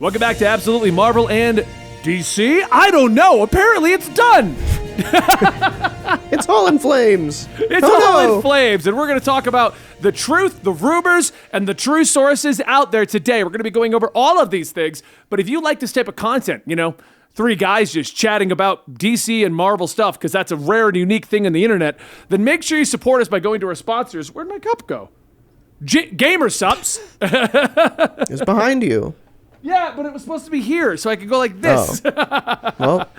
Welcome back to Absolutely Marvel and DC. I don't know. Apparently it's done. It's all in flames. It's all in flames. And we're going to talk about the truth, the rumors, and the true sources out there today. We're going to be going over all of these things. But if you like this type of content, three guys just chatting about DC and Marvel stuff, because that's a rare and unique thing in the internet, then make sure you support us by going to our sponsors. Where'd my cup go? Gamer Sups. It's behind you. Yeah, but it was supposed to be here, so I could go like this. Oh. Well,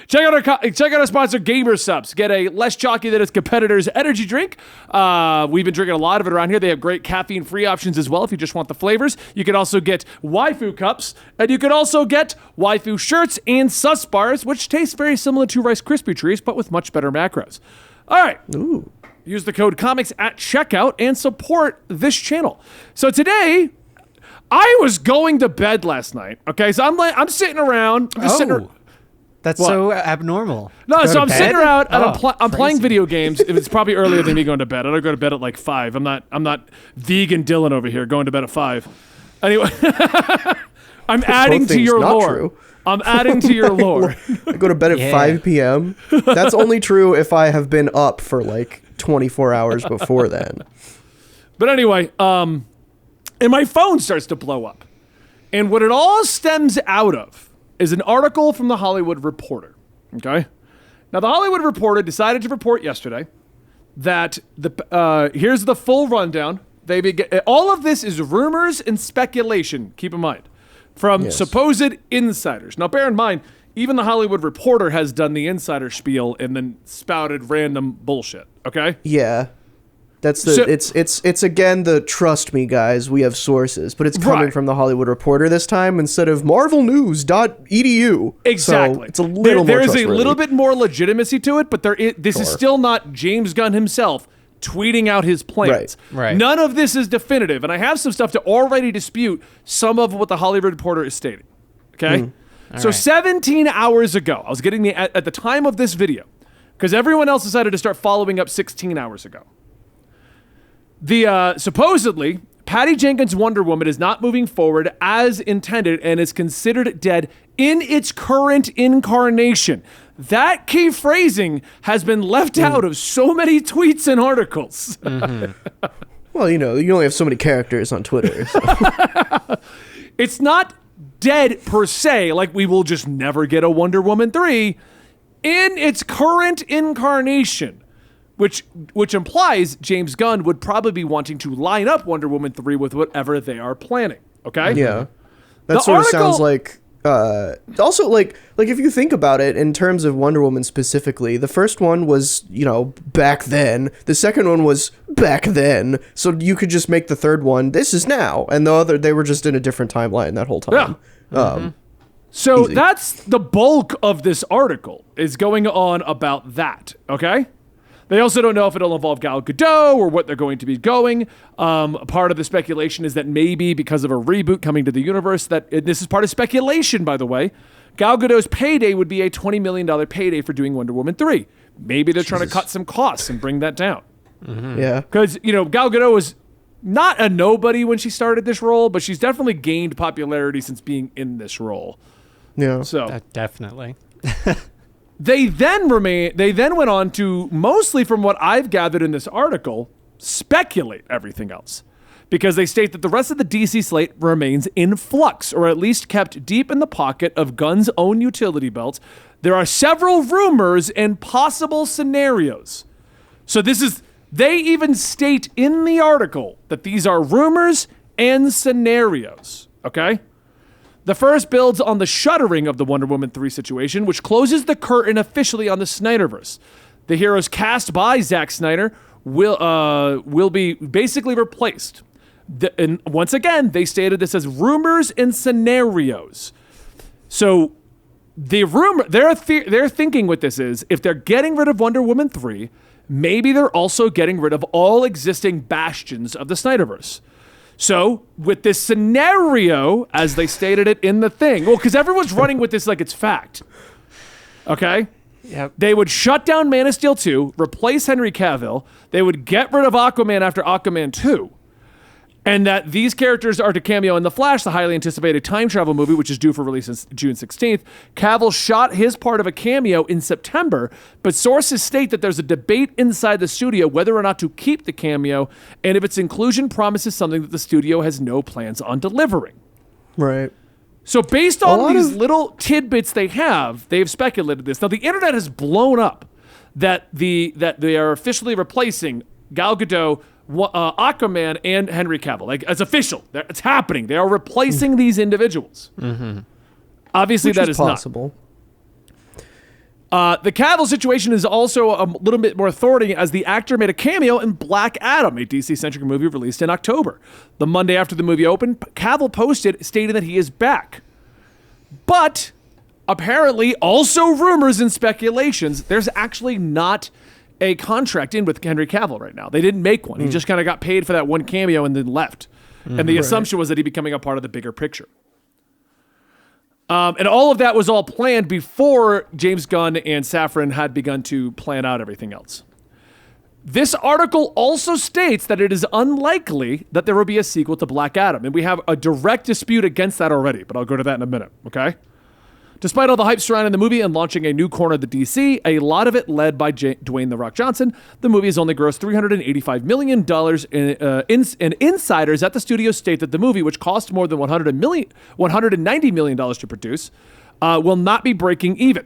check out our sponsor, Gamer Subs. Get a less chalky than its competitors' energy drink. We've been drinking a lot of it around here. They have great caffeine-free options as well if you just want the flavors. You can also get waifu cups, and you can also get waifu shirts and sus bars, which taste very similar to Rice Krispie trees, but with much better macros. All right. Ooh. Use the code COMICS at checkout and support this channel. So today, I was going to bed last night. Okay, so I'm sitting around. That's what? So abnormal. No, so I'm sitting around and I'm playing video games. It's probably earlier than me going to bed. I don't go to bed at like 5. I'm not vegan Dylan over here going to bed at 5. Anyway, I'm adding to your lore. True. I'm adding to your lore. I go to bed at 5 p.m. That's only true if I have been up for like 24 hours before then. But anyway, and my phone starts to blow up. And what it all stems out of is an article from The Hollywood Reporter, okay? Now, The Hollywood Reporter decided to report yesterday that here's the full rundown. All of this is rumors and speculation, keep in mind, from supposed insiders. Now, bear in mind, even The Hollywood Reporter has done the insider spiel and then spouted random bullshit, okay? Yeah. That's it's again the trust me guys, we have sources, but it's coming from The Hollywood Reporter this time instead of marvelnews.edu. Exactly. So it's a little more there is trustworthy. a little bit more legitimacy to it, but this is still not James Gunn himself tweeting out his plans. Right. None of this is definitive, and I have some stuff to already dispute some of what The Hollywood Reporter is stating. Okay? So 17 hours ago, I was getting at the time of this video, because everyone else decided to start following up 16 hours ago. Supposedly, Patty Jenkins' Wonder Woman is not moving forward as intended and is considered dead in its current incarnation. That key phrasing has been left out of so many tweets and articles. Mm-hmm. Well, you only have so many characters on Twitter. So. It's not dead per se, like we will just never get a Wonder Woman 3 in its current incarnation. Which implies James Gunn would probably be wanting to line up Wonder Woman 3 with whatever they are planning. Okay? Yeah. That sort of sounds like also like if you think about it in terms of Wonder Woman specifically, the first one was, back then. The second one was back then. So you could just make the third one, this is now. And the other, they were just in a different timeline that whole time. Yeah. So easy. That's the bulk of this article is going on about that. Okay? They also don't know if it'll involve Gal Gadot or what they're going to be going. Part of the speculation is that maybe because of a reboot coming to the universe, this is part of speculation, by the way, Gal Gadot's payday would be a $20 million payday for doing Wonder Woman 3. Maybe they're trying to cut some costs and bring that down. Mm-hmm. Yeah. Because, Gal Gadot was not a nobody when she started this role, but she's definitely gained popularity since being in this role. Yeah. So definitely. They then went on to, mostly from what I've gathered in this article, speculate everything else. Because they state that the rest of the DC slate remains in flux, or at least kept deep in the pocket of Gunn's own utility belt. There are several rumors and possible scenarios. So they even state in the article that these are rumors and scenarios, okay? The first builds on the shuttering of the Wonder Woman 3 situation, which closes the curtain officially on the Snyderverse. The heroes cast by Zack Snyder will be basically replaced. And once again, they stated this as rumors and scenarios. So the rumor, their thinking with this is, if they're getting rid of Wonder Woman 3, maybe they're also getting rid of all existing bastions of the Snyderverse. So, with this scenario, as they stated it in the thing, because everyone's running with this like it's fact, okay? Yep. They would shut down Man of Steel 2, replace Henry Cavill, they would get rid of Aquaman after Aquaman 2, And that these characters are to cameo in The Flash, the highly anticipated time travel movie, which is due for release on June 16th. Cavill shot his part of a cameo in September, but sources state that there's a debate inside the studio whether or not to keep the cameo, and if its inclusion promises something that the studio has no plans on delivering. Right. So based on these little tidbits they've speculated this. Now, the internet has blown up that they are officially replacing Gal Gadot, Aquaman, and Henry Cavill. Like, it's official. It's happening. They are replacing these individuals. Mm-hmm. Obviously, that is possible. Not. The Cavill situation is also a little bit more thorny, as the actor made a cameo in Black Adam, a DC-centric movie released in October. The Monday after the movie opened, Cavill posted stating that he is back. But apparently, also rumors and speculations, there's actually not a contract in with Henry Cavill right now. They didn't make one. He just kind of got paid for that one cameo and then left. And the assumption was that he'd becoming a part of the bigger picture. And all of that was all planned before James Gunn and Safran had begun to plan out everything else. This article also states that it is unlikely that there will be a sequel to Black Adam. And we have a direct dispute against that already, but I'll go to that in a minute, okay? Despite all the hype surrounding the movie and launching a new corner of the DC, a lot of it led by Dwayne "The Rock" Johnson, the movie has only grossed $385 million, and insiders at the studio state that the movie, which cost more than $190 million to produce, will not be breaking even.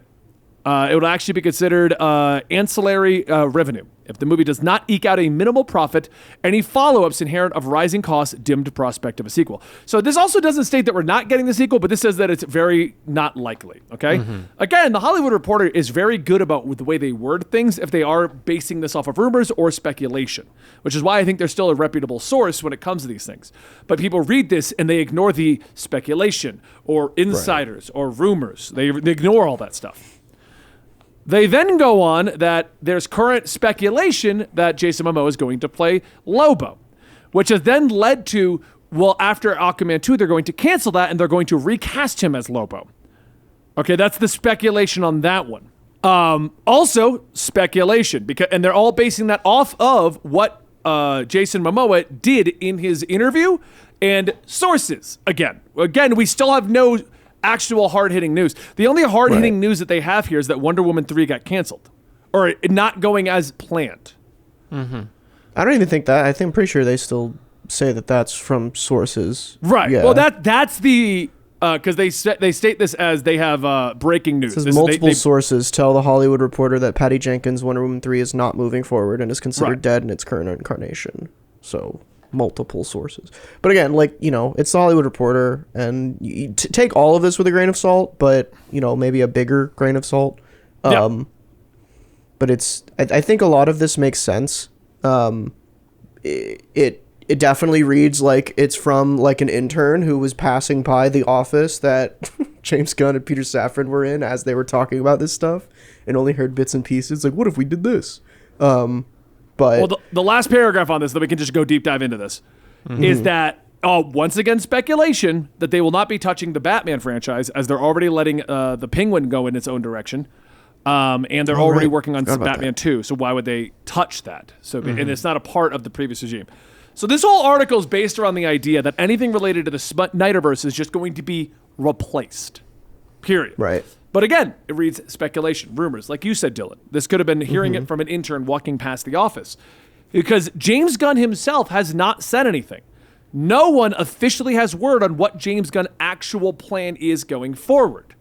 It would actually be considered ancillary revenue if the movie does not eke out a minimal profit, any follow-ups inherent of rising costs, dimmed prospect of a sequel. So this also doesn't state that we're not getting the sequel, but this says that it's very not likely, okay? Mm-hmm. Again, The Hollywood Reporter is very good about the way they word things if they are basing this off of rumors or speculation, which is why I think they're still a reputable source when it comes to these things. But people read this and they ignore the speculation or insiders or rumors. They ignore all that stuff. They then go on that there's current speculation that Jason Momoa is going to play Lobo, which has then led to, well, after Aquaman 2, they're going to cancel that and they're going to recast him as Lobo. Okay, that's the speculation on that one. Also, speculation, and they're all basing that off of what Jason Momoa did in his interview and sources. Again, we still have no actual hard-hitting news. The only hard-hitting news that they have here is that Wonder Woman 3 got canceled, or not going as planned. Mm-hmm. I don't even think that. I'm pretty sure they still say that that's from sources. Right. Yeah. Well, that's the because they state this as they have breaking news. It says multiple sources tell The Hollywood Reporter that Patty Jenkins' Wonder Woman 3 is not moving forward and is considered dead in its current incarnation. So multiple sources. But again, it's The Hollywood Reporter, and you take all of this with a grain of salt, but, maybe a bigger grain of salt. But I think a lot of this makes sense. It definitely reads like it's from an intern who was passing by the office that James Gunn and Peter Safran were in as they were talking about this stuff and only heard bits and pieces. Like, what if we did this? But the last paragraph on this, that we can just go deep dive into this, is that once again speculation that they will not be touching the Batman franchise, as they're already letting the Penguin go in its own direction, and they're already working on Batman 2. So why would they touch that? So and it's not a part of the previous regime. So this whole article is based around the idea that anything related to the Snyderverse is just going to be replaced. Period. Right. But again, it reads speculation, rumors. Like you said, Dylan, this could have been hearing it from an intern walking past the office. Because James Gunn himself has not said anything. No one officially has word on what James Gunn's actual plan is going forward.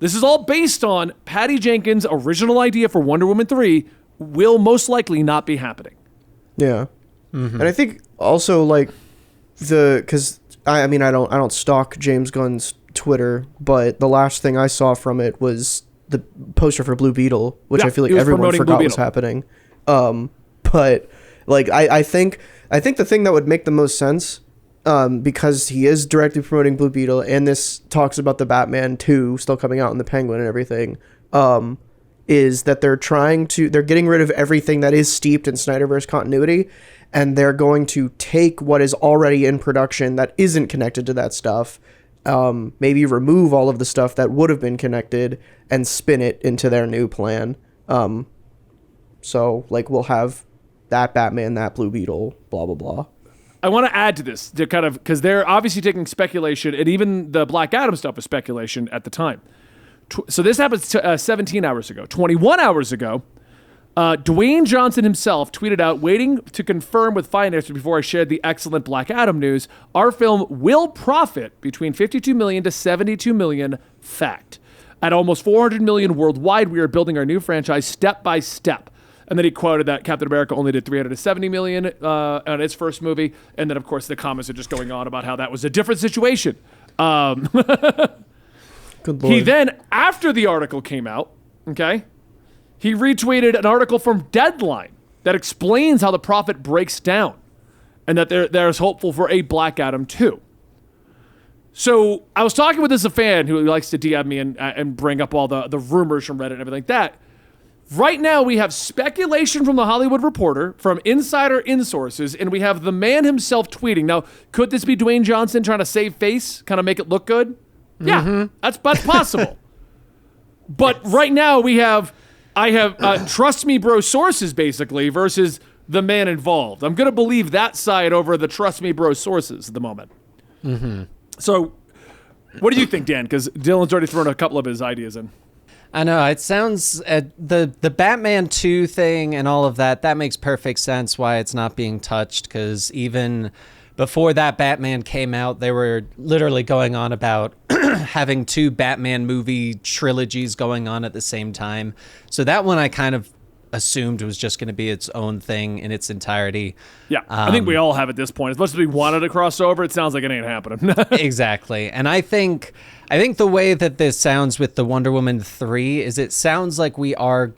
This is all based on Patty Jenkins' original idea for Wonder Woman 3 will most likely not be happening. Yeah. Mm-hmm. And I think also because I don't stalk James Gunn's Twitter, but the last thing I saw from it was the poster for Blue Beetle, which I feel like everyone forgot was happening. But I think the thing that would make the most sense, because he is directly promoting Blue Beetle, and this talks about the Batman 2 still coming out in the Penguin and everything, is that they're getting rid of everything that is steeped in Snyderverse continuity, and they're going to take what is already in production that isn't connected to that stuff, maybe remove all of the stuff that would have been connected and spin it into their new plan. So we'll have that Batman, that Blue Beetle, blah, blah, blah. I want to add to this to kind of, because they're obviously taking speculation, and even the Black Adam stuff was speculation at the time. So this happened 17 hours ago. 21 hours ago, Dwayne Johnson himself tweeted out, waiting to confirm with financiers before I shared the excellent Black Adam news, our film will profit between 52 million to 72 million, fact. At almost 400 million worldwide, we are building our new franchise step by step. And then he quoted that Captain America only did 370 million on its first movie. And then, of course, the comments are just going on about how that was a different situation. Good Lord. He then, after the article came out, okay, he retweeted an article from Deadline that explains how the profit breaks down and that there's hopeful for a Black Adam 2. So I was talking with a fan who likes to DM me and bring up all the rumors from Reddit and everything like that. Right now, we have speculation from the Hollywood Reporter, from insider in-sources, and we have the man himself tweeting. Now, could this be Dwayne Johnson trying to save face, kind of make it look good? Yeah, that's possible. But right now, I have trust me bro sources, basically, versus the man involved. I'm going to believe that side over the trust me bro sources at the moment. So, what do you think, Dan? Because Dylan's already thrown a couple of his ideas in. I know, it sounds, the Batman 2 thing and all of that makes perfect sense why it's not being touched, because even before that Batman came out, they were literally going on about having 2 Batman movie trilogies going on at the same time. So that one I kind of assumed was just going to be its own thing in its entirety. Yeah, I think we all have at this point. As much as we wanted to cross over, it sounds like it ain't happening. Exactly. And I think the way that this sounds with the Wonder Woman 3 is it sounds like we are,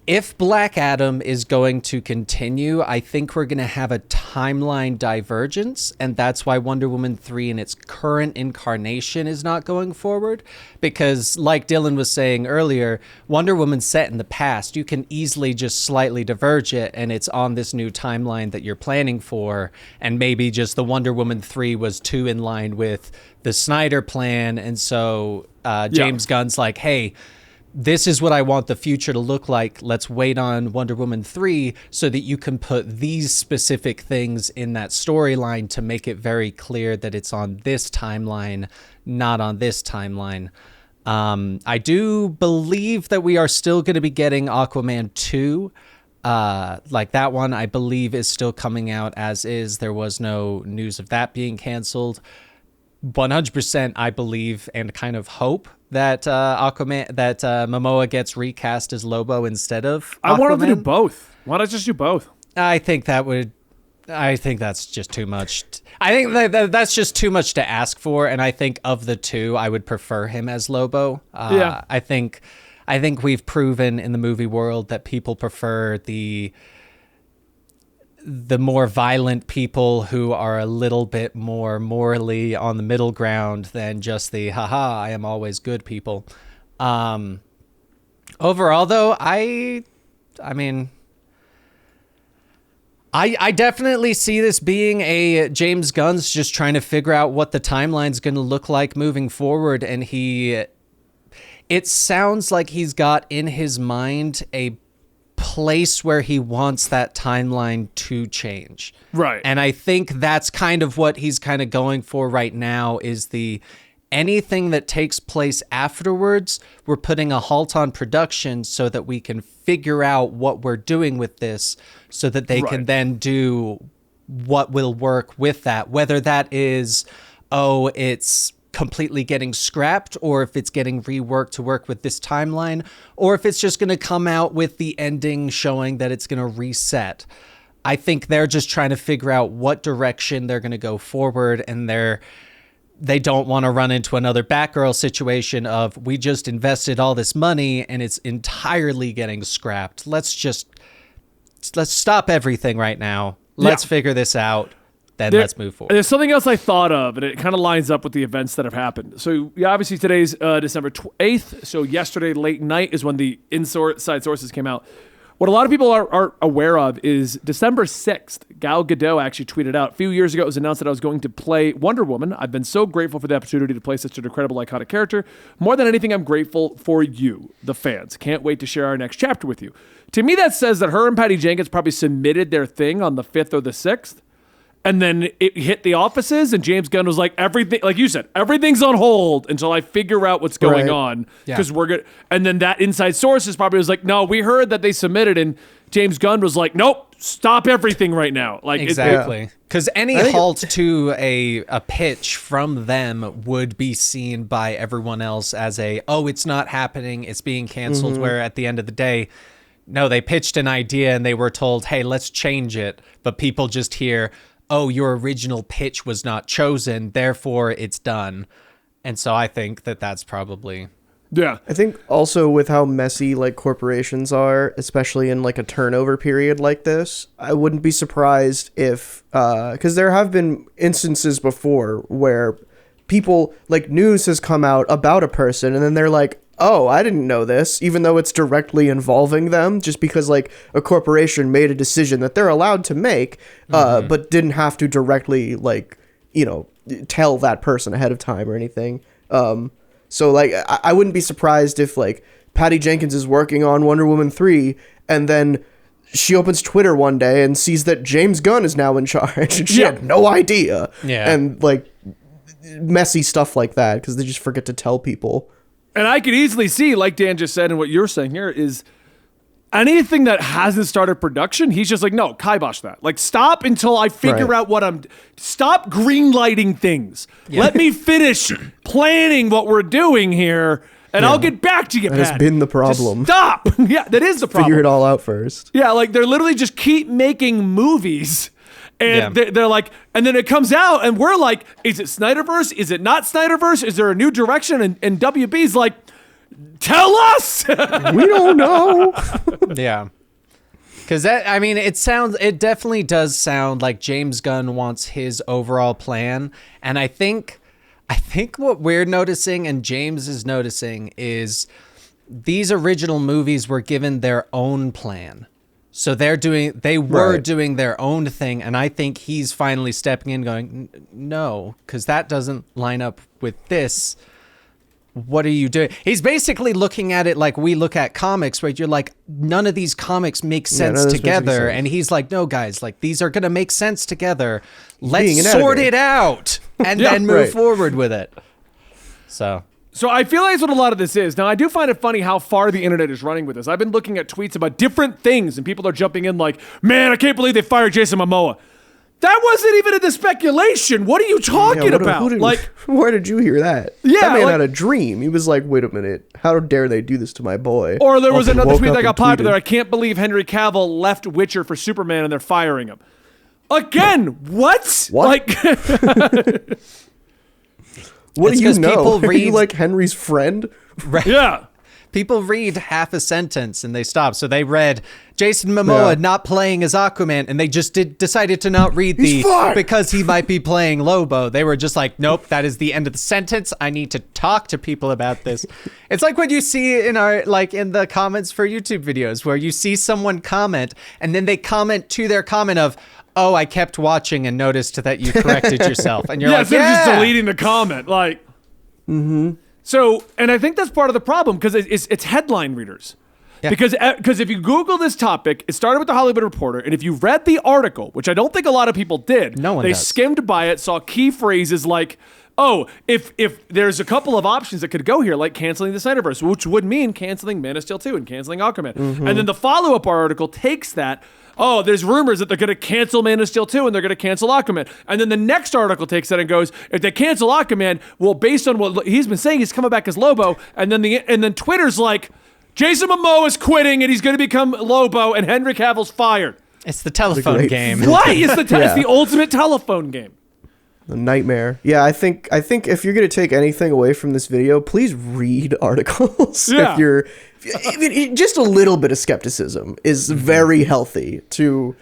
if Black Adam is going to continue, I think we're going to have a timeline divergence, and that's why Wonder Woman 3 in its current incarnation is not going forward. Because, like Dylan was saying earlier, Wonder Woman's set in the past. You can easily just slightly diverge it, and it's on this new timeline that you're planning for, and maybe just the Wonder Woman 3 was too in line with the Snyder plan, and so James Gunn's like, hey, this is what I want the future to look like. Let's wait on Wonder Woman 3 so that you can put these specific things in that storyline to make it very clear that it's on this timeline, not on this timeline. I do believe that we are still going to be getting Aquaman 2. Like that one, I believe, is still coming out as is. There was no news of that being canceled. 100% I believe and kind of hope that Momoa gets recast as Lobo instead of Aquaman. I want him to do both. Why not just do both? I think that's just too much. I think that's just too much to ask for, and I think of the two, I would prefer him as Lobo. I think we've proven in the movie world that people prefer the more violent people who are a little bit more morally on the middle ground than just the haha, I am always good people. Overall though, I mean, I definitely see this being a James Gunn's just trying to figure out what the timeline's going to look like moving forward, and it sounds like he's got in his mind a place where he wants that timeline to change. Right. And I think that's kind of what he's kind of going for right now is anything that takes place afterwards, we're putting a halt on production so that we can figure out what we're doing with this so that they can then do what will work with that. Whether that is, it's completely getting scrapped, or if it's getting reworked to work with this timeline, or if it's just going to come out with the ending showing that it's going to reset. I think they're just trying to figure out what direction they're going to go forward, and they don't want to run into another Batgirl situation of we just invested all this money and it's entirely getting scrapped. Let's stop everything right now. Let's figure this out. Then let's move forward. There's something else I thought of, and it kind of lines up with the events that have happened. So, obviously, today's December 8th. So, yesterday late night is when the inside sources came out. What a lot of people are aware of is December 6th, Gal Gadot actually tweeted out, a few years ago it was announced that I was going to play Wonder Woman. I've been so grateful for the opportunity to play such an incredible, iconic character. More than anything, I'm grateful for you, the fans. Can't wait to share our next chapter with you. To me, that says that her and Patty Jenkins probably submitted their thing on the 5th or the 6th. And then it hit the offices, and James Gunn was like, everything, like you said, everything's on hold until I figure out what's going on. Because we're good. And then that inside sources probably was like, no, we heard that they submitted, and James Gunn was like, nope, stop everything right now. Like exactly. Because any halt to a pitch from them would be seen by everyone else as it's not happening, it's being canceled, where at the end of the day, no, they pitched an idea and they were told, hey, let's change it. But people just hear, oh, your original pitch was not chosen, therefore it's done. And so I think that that's probably... Yeah. I think also with how messy like corporations are, especially in like a turnover period like this, I wouldn't be surprised if, because there have been instances before where people, like news has come out about a person and then they're like, oh, I didn't know this, even though it's directly involving them, just because like a corporation made a decision that they're allowed to make, but didn't have to directly like, tell that person ahead of time or anything. So like, I wouldn't be surprised if like Patty Jenkins is working on Wonder Woman 3 and then she opens Twitter one day and sees that James Gunn is now in charge and she had no idea. Yeah. And like messy stuff like that because they just forget to tell people. And I could easily see, like Dan just said, and what you're saying here is anything that hasn't started production, he's just like, no, kibosh that. Like, stop until I figure out what stop greenlighting things. Yeah. Let me finish planning what we're doing here, and I'll get back to you, Pat. That has been the problem. Just stop. Yeah, that is the problem. Figure it all out first. Yeah, like, they're literally just keep making movies. And they're like, and then it comes out, and we're like, is it Snyderverse? Is it not Snyderverse? Is there a new direction? And WB's like, tell us. We don't know. Yeah. Because it definitely does sound like James Gunn wants his overall plan. And I think what we're noticing and James is noticing is these original movies were given their own plan. So they were doing their own thing, and I think he's finally stepping in going, no, because that doesn't line up with this. What are you doing? He's basically looking at it like we look at comics, where you're like, none of these comics make sense together. And he's like, no, guys, like these are going to make sense together. Let's sort it out and then move forward with it. So I feel like that's what a lot of this is. Now, I do find it funny how far the internet is running with this. I've been looking at tweets about different things, and people are jumping in like, man, I can't believe they fired Jason Momoa. That wasn't even in the speculation. What are you talking about? Where did you hear that? Yeah, that man had a dream. He was like, wait a minute. How dare they do this to my boy? Or there was another tweet that got popular. I can't believe Henry Cavill left Witcher for Superman, and they're firing him. Again, what? What? Like... What do you know? Are you like Henry's friend? Right. Yeah. People read half a sentence and they stop. So they read Jason Momoa not playing as Aquaman, and they just decided to not read because he might be playing Lobo. They were just like, nope, that is the end of the sentence. I need to talk to people about this. It's like what you see in in the comments for YouTube videos, where you see someone comment and then they comment to their comment of, oh, I kept watching and noticed that you corrected yourself. And you're like, they're just deleting the comment. Like, So, and I think that's part of the problem, because it's headline readers. Yeah. Because if you Google this topic, it started with the Hollywood Reporter, and if you read the article, which I don't think a lot of people did, they skimmed by it, saw key phrases like, oh, if there's a couple of options that could go here, like canceling the Snyderverse, which would mean canceling Man of Steel 2 and canceling Aquaman. And then the follow-up article takes that, oh, there's rumors that they're going to cancel Man of Steel 2 and they're going to cancel Aquaman. And then the next article takes that and goes, if they cancel Aquaman, well, based on what he's been saying, he's coming back as Lobo. And then Twitter's like, Jason Momoa is quitting and he's going to become Lobo, and Henry Cavill's fired. It's the telephone game. What? It's the ultimate telephone game. A nightmare. Yeah, I think if you're going to take anything away from this video, please read articles. Yeah. Just a little bit of skepticism is very healthy to,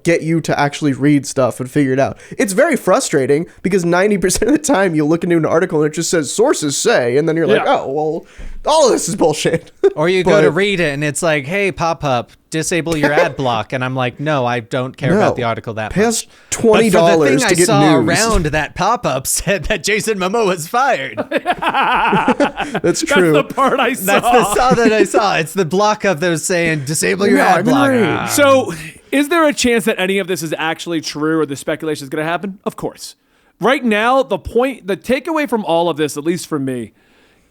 get you to actually read stuff and figure it out. It's very frustrating because 90% of the time you look into an article and it just says sources say, and then you're like, oh, well, all of this is bullshit. Or you go to read it and it's like, hey, pop-up, disable your ad block. And I'm like, no, I don't care about the article that much. Pay us $20 to get news. But the thing I saw around that pop-up said that Jason Momoa was fired. That's true. That's the part I saw. That's the saw that I saw. It's the block up that was saying, disable your ad block. So Is there a chance that any of this is actually true or the speculation is going to happen? Of course. Right now, the takeaway from all of this, at least for me,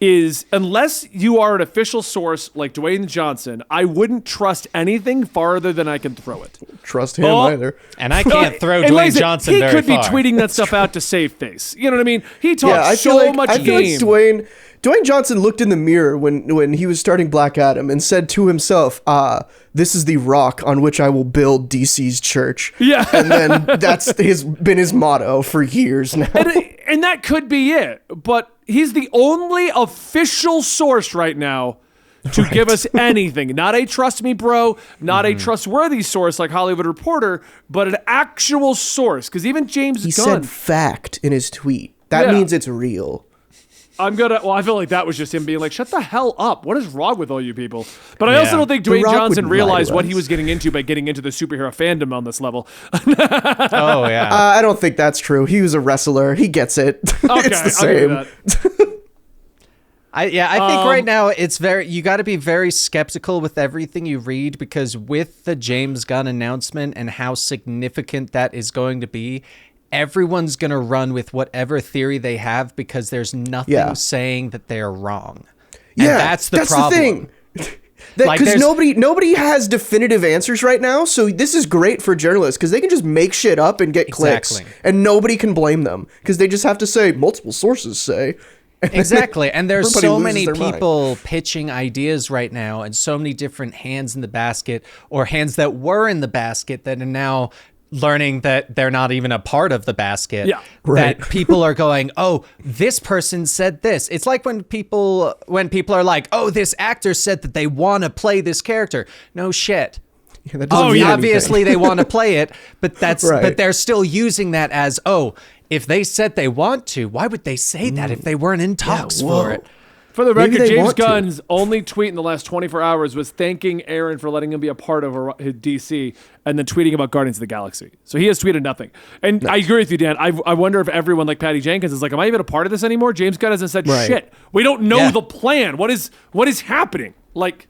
is unless you are an official source like Dwayne Johnson, I wouldn't trust anything farther than I can throw it. Trust him either. And I can't throw Dwayne Johnson very far. He could be tweeting that stuff out to save face. You know what I mean? He talks much I feel game. like Dwayne Johnson looked in the mirror when he was starting Black Adam and said to himself, this is the rock on which I will build DC's church. Yeah. And then that's been his motto for years now. And that could be it. But he's the only official source right now to give us anything. Not a trust me, bro. Not a trustworthy source like Hollywood Reporter, but an actual source. Because even James Gunn said fact in his tweet. That means it's real. I feel like that was just him being like, shut the hell up. What is wrong with all you people? But I also don't think Dwayne Johnson realized what he was getting into by getting into the superhero fandom on this level. Oh, yeah. I don't think that's true. He was a wrestler. He gets it. Okay, it's the same. I think right now you got to be very skeptical with everything you read, because with the James Gunn announcement and how significant that is going to be, everyone's going to run with whatever theory they have, because there's nothing saying that they're wrong. And that's the problem. The thing. Because nobody has definitive answers right now, so this is great for journalists because they can just make shit up and get clicks, and nobody can blame them because they just have to say multiple sources say. Exactly, and there's so many people pitching ideas right now, and so many different hands in the basket, or hands that were in the basket that are now learning that they're not even a part of the basket. Yeah, that people are going, oh, this person said this. It's like when people are like, oh, this actor said that they want to play this character. No shit. Yeah, obviously they want to play it, but but they're still using that as, oh, if they said they want to, why would they say that if they weren't in talks for it? For the record, James Gunn's only tweet in the last 24 hours was thanking Aaron for letting him be a part of his DC, and then tweeting about Guardians of the Galaxy. So he has tweeted nothing. And I agree with you, Dan. I wonder if everyone like Patty Jenkins is like, am I even a part of this anymore? James Gunn hasn't said shit. We don't know the plan. What is happening? Like,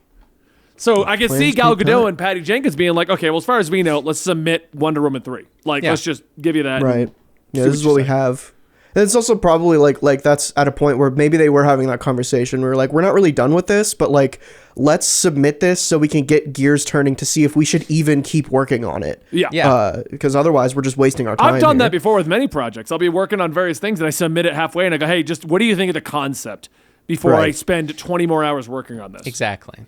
so I can see Gal Gadot and Patty Jenkins being like, okay, well, as far as we know, let's submit Wonder Woman 3. Like, let's just give you that. Right. Yeah, this is what we have. And it's also probably like that's at a point where maybe they were having that conversation where like, we're not really done with this, but like, let's submit this so we can get gears turning to see if we should even keep working on it. Yeah. Because otherwise we're just wasting our time. I've done that before with many projects. I'll be working on various things and I submit it halfway and I go, hey, just what do you think of the concept before I spend 20 more hours working on this? Exactly.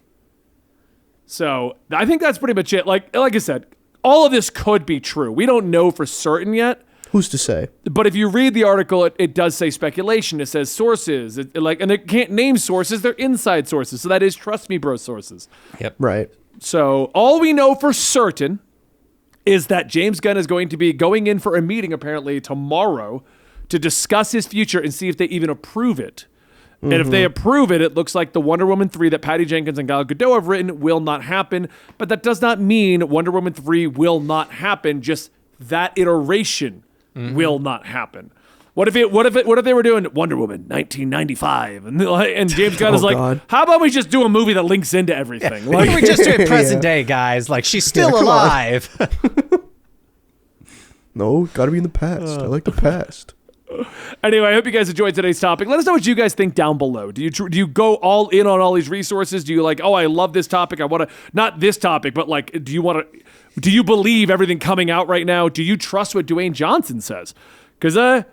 So I think that's pretty much it. Like I said, all of this could be true. We don't know for certain yet. Who's to say? But if you read the article, it does say speculation. It says sources. And they can't name sources. They're inside sources. So that is trust me, bro sources. Yep. Right. So all we know for certain is that James Gunn is going to be going in for a meeting apparently tomorrow to discuss his future and see if they even approve it. And if they approve it, it looks like the Wonder Woman 3 that Patty Jenkins and Gal Gadot have written will not happen. But that does not mean Wonder Woman 3 will not happen. Just that iteration will not happen. What if they were doing Wonder Woman 1995 and James Gunn is like, how about we just do a movie that links into everything? Like, we just do it present day, guys. Like, she's still alive. No, gotta be in the past. I like the past. Anyway, I hope you guys enjoyed today's topic. Let us know what you guys think down below. Do you go all in on all these resources? Do you like, oh, I love this topic. I want to, not this topic, but like, do you believe everything coming out right now? Do you trust what Dwayne Johnson says? Because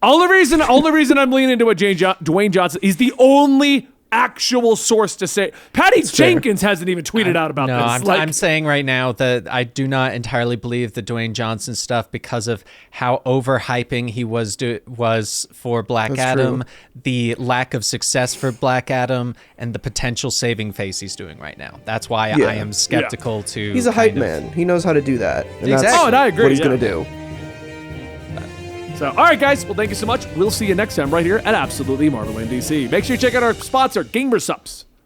only reason I'm leaning into what Dwayne Johnson, he's the only actual source to say. Patty Jenkins hasn't even tweeted out about this. I'm saying right now that I do not entirely believe the Dwayne Johnson stuff because of how overhyping he was for Black Adam, the lack of success for Black Adam, and the potential saving face he's doing right now. That's why I am skeptical to. He's a hype man. He knows how to do that. And exactly. And I agree. What he's gonna do. So, all right, guys. Well, thank you so much. We'll see you next time right here at Absolutely Marvel and DC. Make sure you check out our sponsor, Gamer Supps.